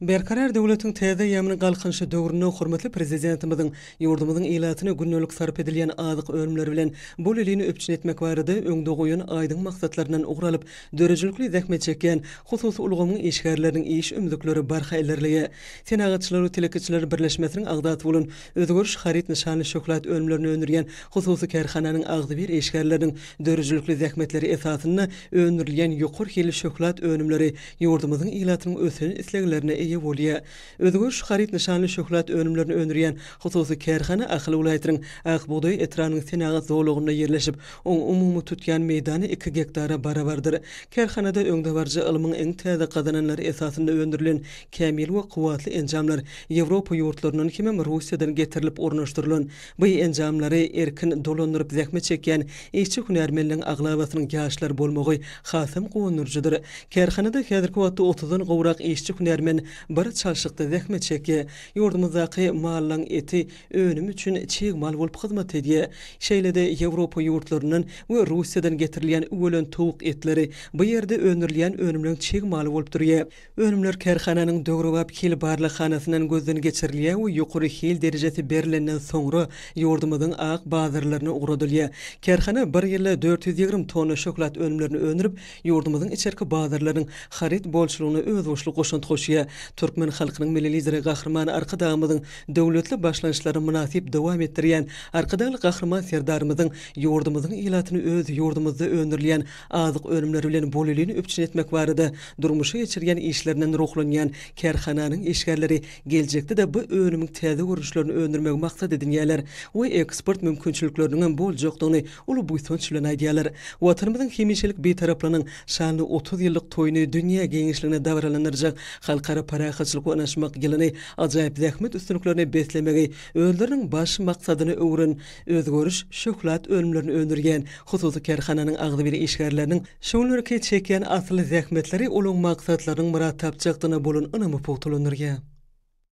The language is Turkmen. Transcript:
Berkarar döwletiň täze ýamyny galkynşy döwrüne hormatly prezidentimizin ýurdumyzyň ilatyny günnelik sarp edilýän azyk ölümleri bilen bol elini öpçün etmek barada öňde goýan aýdyň maksatlaryndan ugralyp dörejilikli zähmet çekýän hususy ulgamyň işgärleriniň iş ümdükleri barha ellerlige senagatçylar we telekiçiler birleşmesiniň agdaty bolan özgörüş harit nişanly şoklat ölümlerini öndürýän hususy kerhananyň agdy bir işgärleriniň dörejilikli zähmetleri esasyna öndürilýän ýokary hili şoklat ölümleri ýurdumyzyň ilatynyň ösen isleglerine eýe bolýa. Özgörüş harit nişanly şoklat önümlerini öndürýän hususy kerhana Ahly welaýatynyň Akbuğday etranyň senagat zowlugynda ýerleşip, oň umumy tutýan meýdany 2 hektara barabardyr. Kerhanada öňde barjy ilmiň eň täze gazananlary esasynda öndürilen kämil we kuwatly enjamlar Ýewropa ýurtlarynyň hem Russiýadan getirilip ornaşdyrylan. Bu enjamlary erkin dolandyryp zähmet çekýän işçi hünärmenliň aglabasynyň ýaşlar bolmagy hasam gowunurjydyr. Kerhanada häzirki wagtda 30-dan gowrak işçi hünärmen bir çalşykda zähmet çekýär. Ýurdumyzdaky mallaň eti önüm üçin çiğ mal bolup hyzmat edýär. Şeýlede Ýewropa ýurtlarynyň we Russiýadan getirilýän ölen towuk etleri bu ýerde öndürilýän önümliň çiğ maly bolup durýar. Önümler kerhananyň döwrewap kil barlykhanasynyň gözden geçirilýär we ýokary hil derejesi berilenden soňra ýurdumyzyň ak bazarlaryna uğradylýar. Kerhana bir ýylda 420 tonna şoklat önümlerini öndürip ýurdumyzyň içerki bazarlarynyň harit bolşulugyna öz boşlugy goşunty goşýar. Türkmen halkynyň milli lideri gahrman arkadağymyzyň döwletli başlanýşlary münasip dowam etdirýän arkadaly gahrman serdarymyzyň ýurdumyzyň ilatyny öz ýurdumyzda öndürilýän azyk ölümleri bilen bol elini öpçün etmek barada durmuşy geçirýän işlerinden ruhlanýan kerhananyň işgärleri geljekde de bu önümiň täze görüşlerini öndürmek maksat edinýärler we eksport mümkinçilikleriniň bol jokdugyny uly buýsunç bilen aýdýarlar. Watanymyzyň hemişelik betaraplynyň şanly 30 ýyllyk toýuny dünýä geňişligine dawranlanyrjak halkara parahaçylyk onaşmak ýylyny ajaýyp zähmet üstünliklerini beslemegi öldürüň baş maksadyny öwren özgörüş şoklat ölümlerini öndürýän hususy kerhananyň agdy bir işgärleriniň şoňlarky çekýän asly zähmetleri olaň maksatlaryň muratap çykdyny bolan ynamy pogtulanyrýar.